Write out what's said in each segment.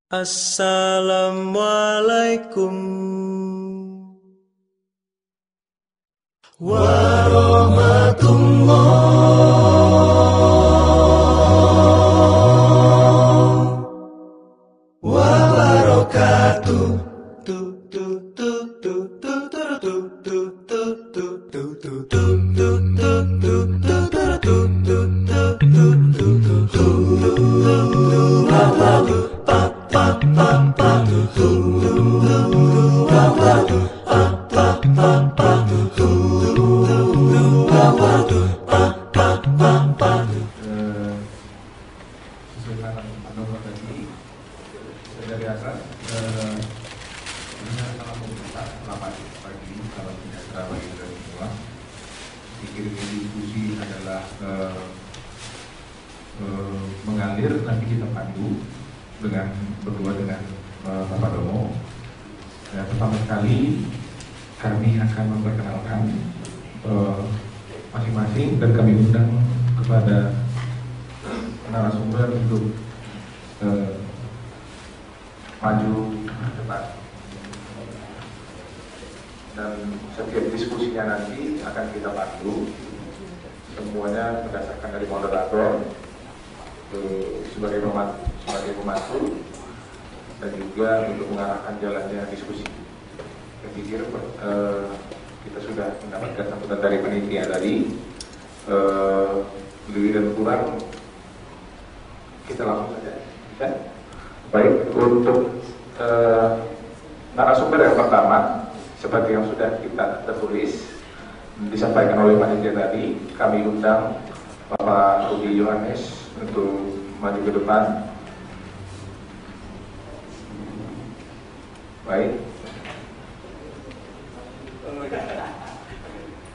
Assalamualaikum warahmatullahi wabarakatuh. Dari atas, ini salah pemerintah selamat pagi, salam sejahtera bagi kita semua. Pikir diskusi adalah mengalir, nanti kita pandu dengan berdua dengan Bapak Domo. Pertama sekali kami akan memperkenalkan masing-masing dan kami undang kepada narasumber untuk maju ke depan, dan setiap diskusinya nanti akan kita pandu semuanya berdasarkan dari moderator sebagai pemandu dan juga untuk mengarahkan jalannya diskusi. Saya pikir kita sudah mendapatkan sambutan dari panitia tadi, lebih dan kurang kita langsung saja. Bisa? Baik, untuk narasumber yang pertama, seperti yang sudah kita tertulis disampaikan oleh panitia tadi, kami undang Bapak Rudi Yohanes untuk maju ke depan. Baik.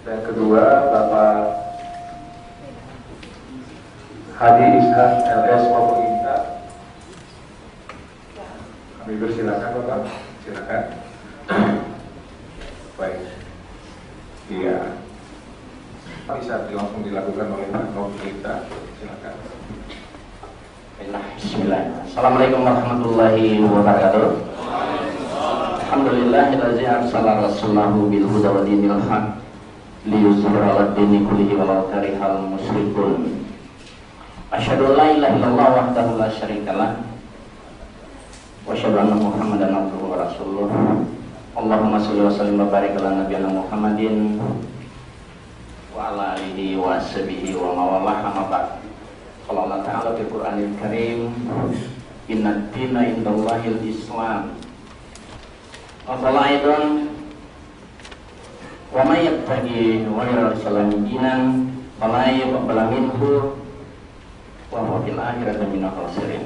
Dan kedua, Bapak Hadi Ishak LS Mokoginta. Kami persilakan Bapak, silakan. Baik. Iya. Bisa langsung dilakukan oleh Pak Mokoginta, silakan. Bismillah. Assalamualaikum warahmatullahi wabarakatuh. Alhamdulillahillazi arsala rasulahu bil huda wa dinil haq liyuzhira 'ala dini kullihi walau karihal musyrikun. Asyhadu an la ilaha illallah wahdahu la syarikalah wa asyhadu anna Muhammadan abduhu wa rasuluh. Allahumma shalli wa sallim wa barik ala nabiyyina Muhammadin wa ala alihi wa sahbihi wa mawalah, amma ba'd. Qala Allah Ta'ala fil Qur'anil Karim, inna dina indallahil Islam. Wa qala aidan, wa may yabtaghi ghayra al-islami dinan fala yuqbala minhu wa huwa fil akhirati minal khasirin.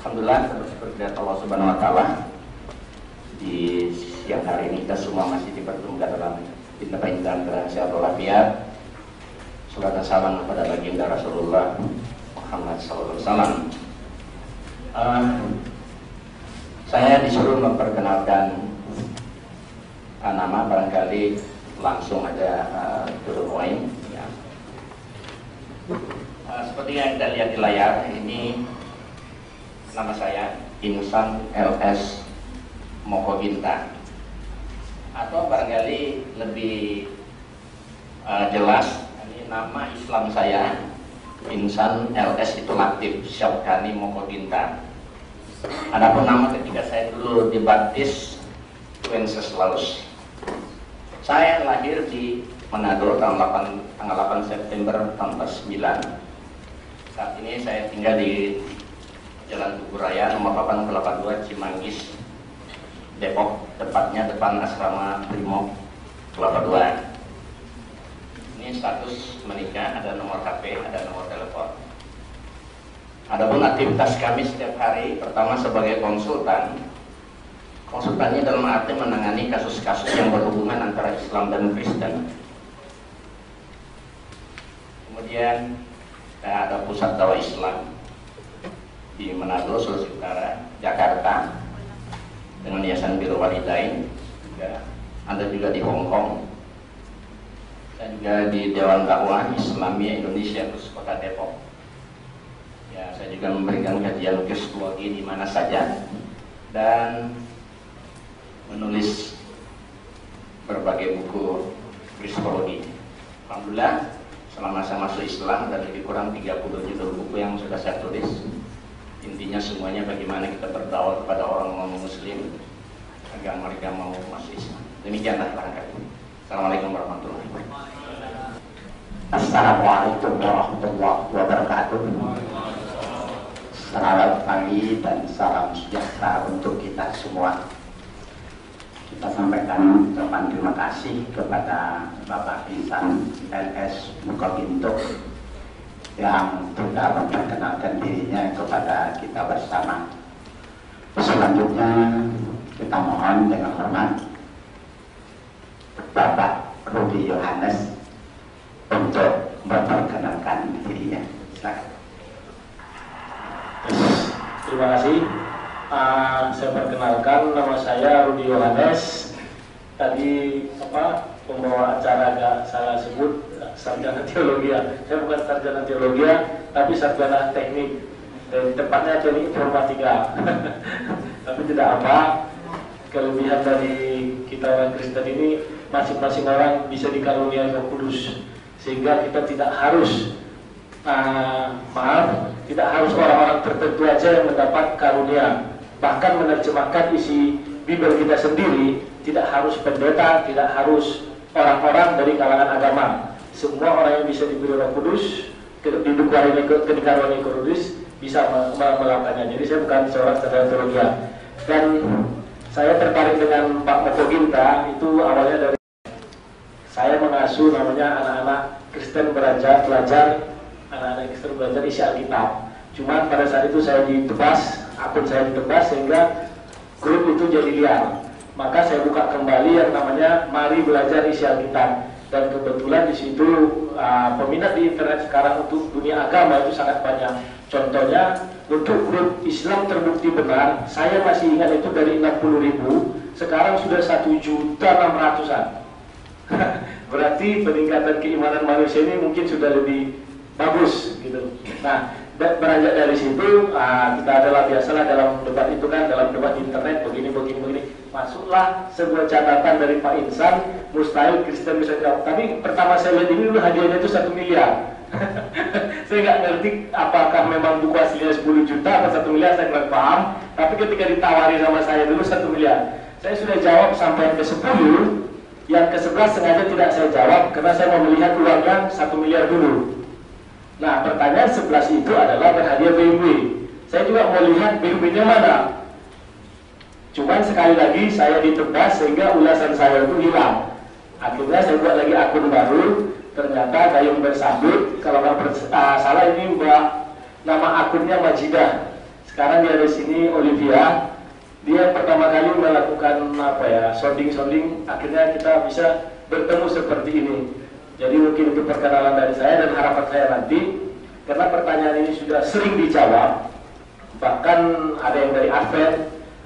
Alhamdulillah, berkat Allah Subhanahu wa Ta'ala, di siang hari ini kita semua masih dipertemukan dalam indah sehat walafiat. Salat dan salam kepada baginda Rasulullah Muhammad SAW. Saya disuruh memperkenalkan nama, barangkali langsung aja to the point. Ya. Seperti yang kita lihat di layar ini, nama saya Insan LS Mokoginta, atau barangkali lebih jelas, ini nama Islam saya Insan LS itu Latif Syabkani Mokoginta. Adapun nama ketiga saya dulu dibaptis Wenceslaus. Saya lahir di Manado tanggal 8 September tahun 49. Saat ini saya tinggal di Jalan Tugu Raya nomor 882 Cimanggis, Depok, tepatnya depan asrama Brimob Kelapa II. Ini status menikah, ada nomor HP, ada nomor telepon. Adapun aktivitas kami setiap hari, pertama sebagai konsultan. Konsultannya dalam arti menangani kasus-kasus yang berhubungan antara Islam dan Kristen. Kemudian ada pusat dakwah Islam di Manado, Sulawesi Utara, Jakarta, dengan Yayasan Birrul Walidain. Ada juga di Hong Kong, dan juga di Dewan Dakwah Islamiyah Indonesia khusus Kota Depok. Ya, saya juga memberikan kajian psikologi di mana saja dan menulis berbagai buku psikologi. Alhamdulillah, selama saya masuk Islam dan lebih kurang 30 judul buku yang sudah saya tulis. Intinya semuanya bagaimana kita berdakwah kepada orang muslim agar mereka mau masuk Islam. Demikianlah barangkali. Assalamualaikum warahmatullahi wabarakatuh. Assalamualaikum warahmatullahi wabarakatuh. Selamat pagi dan salam sejahtera untuk kita semua. Kita sampaikan ucapan terima kasih kepada Bapak Ihsan LS Mokoginto yang sudah memperkenalkan dirinya kepada kita bersama. Selanjutnya kita mohon dengan hormat Bapak Rudi Yohanes untuk memperkenalkan dirinya. Silakan. Terima kasih. Saya perkenalkan, nama saya Rudi Yohanes. Tadi pembawa acara agak salah sebut sarjana teologi. Saya bukan sarjana teologi, tapi sarjana teknik. Tepatnya teknik informatika. Tapi tidak apa. Kelebihan dari kita orang Kristen ini, masing-masing orang bisa dikaruniai Roh Kudus, sehingga kita tidak harus tidak harus orang-orang tertentu aja yang mendapat karunia. Bahkan menerjemahkan isi Bible kita sendiri, tidak harus pendeta, tidak harus orang-orang dari kalangan agama. Semua orang yang bisa diberi Roh Kudus, dikaruniai Roh Kudus, bisa melakukannya. Jadi saya bukan seorang sarjana teologi. Dan saya tertarik dengan Pak Mokoginta itu awalnya dari saya mengasuh namanya anak-anak Kristen belajar anak-anak Kristen belajar isi Alkitab. Cuman pada saat itu saya ditebas, akun saya ditebas sehingga grup itu jadi liar. Maka saya buka kembali yang namanya Mari Belajar Isi Alkitab. Dan kebetulan di situ peminat di internet sekarang untuk dunia agama itu sangat banyak. Contohnya untuk grup Islam Terbukti Benar, saya masih ingat itu dari 60.000, sekarang sudah 1.600.000-an. Berarti peningkatan keimanan manusia ini mungkin sudah lebih bagus gitu. Nah, beranjak dari situ kita adalah biasalah dalam debat itu kan, dalam debat di internet begini. Masuklah sebuah catatan dari Pak Ihsan, mustahil Kristen bisa jawab. Tapi pertama saya lihat ini dulu hadiahnya itu 1 miliar. Saya nggak ngerti apakah memang buku aslinya 10 juta atau 1 miliar, saya nggak paham. Tapi ketika ditawari sama saya dulu 1 miliar, saya sudah jawab sampai ke 10. Yang ke 11 sengaja tidak saya jawab karena saya mau melihat uangnya 1 miliar dulu. Nah, pertanyaan 11 itu adalah berhadiah BMW. Saya juga mau lihat BMW-nya mana. Cuman sekali lagi saya ditebas sehingga ulasan saya itu hilang. Akhirnya saya buat lagi akun baru. Ternyata Dayung Bersambut, kalau nggak salah ini nama akunnya Majidah. Sekarang dia di sini Olivia. Dia pertama kali melakukan sounding. Akhirnya kita bisa bertemu seperti ini. Jadi mungkin itu perkenalan dari saya dan harapan saya nanti, karena pertanyaan ini sudah sering dijawab. Bahkan ada yang dari Advent,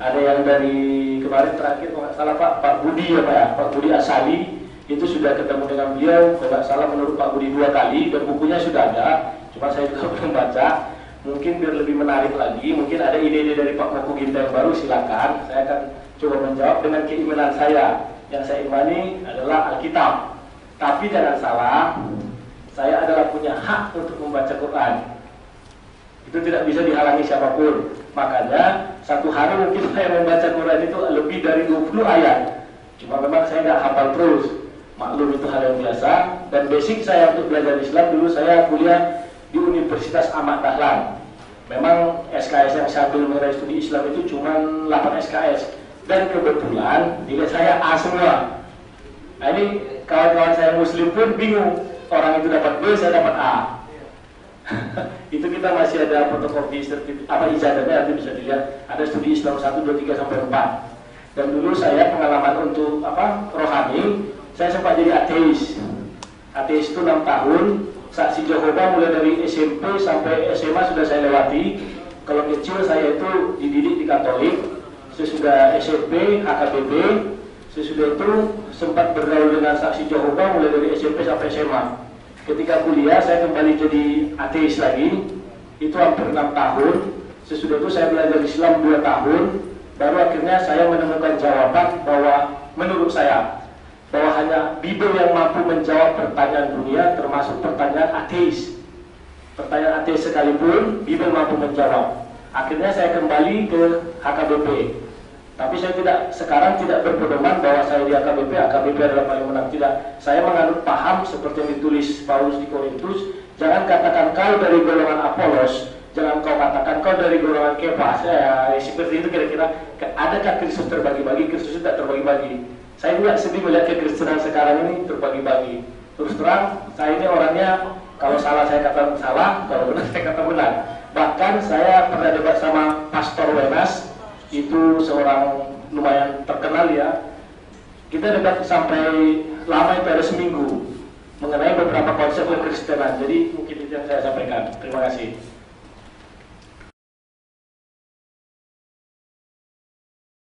ada yang dari kemarin terakhir kalau nggak salah Pak Budi Pak Budi Asali itu sudah ketemu dengan beliau, kalau nggak salah menurut Pak Budi 2 kali dan bukunya sudah ada. Cuma saya juga belum baca. Mungkin biar lebih menarik lagi, mungkin ada ide-ide dari Pak Mokoginta yang baru, silakan. Saya akan coba menjawab dengan keimanan saya. Yang saya imani adalah Alkitab. Tapi jangan salah, saya adalah punya hak untuk membaca Quran. Itu tidak bisa dihalangi siapapun. Makanya satu hari mungkin saya membaca Quran itu lebih dari 20 ayat. Cuma memang saya nggak hafal terus. Maklum itu hal yang biasa. Dan basic saya untuk belajar Islam dulu saya kuliah di Universitas Ahmad Dahlan. Memang SKS yang saya ambil mengenai studi Islam itu cuma 8 SKS. Dan kebetulan nilai saya A semua. Nah ini kawan-kawan saya Muslim pun bingung. Orang itu dapat B, saya dapat A. Itu kita masih ada fotokopi ijazahnya, nanti bisa dilihat. Ada studi Islam 1, 2, 3, sampai 4. Dan dulu saya pengalaman untuk rohani, saya sempat jadi ateis. Ateis itu 6 tahun. Saksi Jehovah mulai dari SMP sampai SMA sudah saya lewati. Kalau kecil saya itu dididik di Katolik. Sesudah SMP, HKBP. Sesudah itu sempat bergaul dengan saksi Jehovah mulai dari SMP sampai SMA. Ketika kuliah saya kembali jadi ateis lagi. itu hampir 6 tahun. Sesudah itu saya belajar Islam 2 tahun, baru akhirnya saya menemukan jawaban bahwa menurut saya bahwa hanya Bible yang mampu menjawab pertanyaan dunia, termasuk pertanyaan ateis. Pertanyaan ateis sekalipun Bible mampu menjawab. Akhirnya saya kembali ke HKBP. Tapi saya sekarang tidak berpedoman bahwa saya di HKBP adalah paling menang. Tidak, saya menganut paham seperti yang ditulis Paulus di Korintus. Jangan katakan kau dari golongan Apolos, jangan kau katakan kau dari golongan Kefas. Seperti itu kira-kira. Adakah Kristus terbagi-bagi? Kristus tidak terbagi-bagi. Saya juga sedih melihat kekristenan sekarang ini terbagi-bagi. Terus terang, saya ini orangnya kalau salah saya kata salah, kalau benar saya kata benar. Bahkan saya pernah debat sama Pastor Wenas, itu seorang lumayan terkenal ya. Kita debat sampai lama, itu ada seminggu mengenai beberapa konsep kekristenan. Jadi mungkin itu yang saya sampaikan. Terima kasih.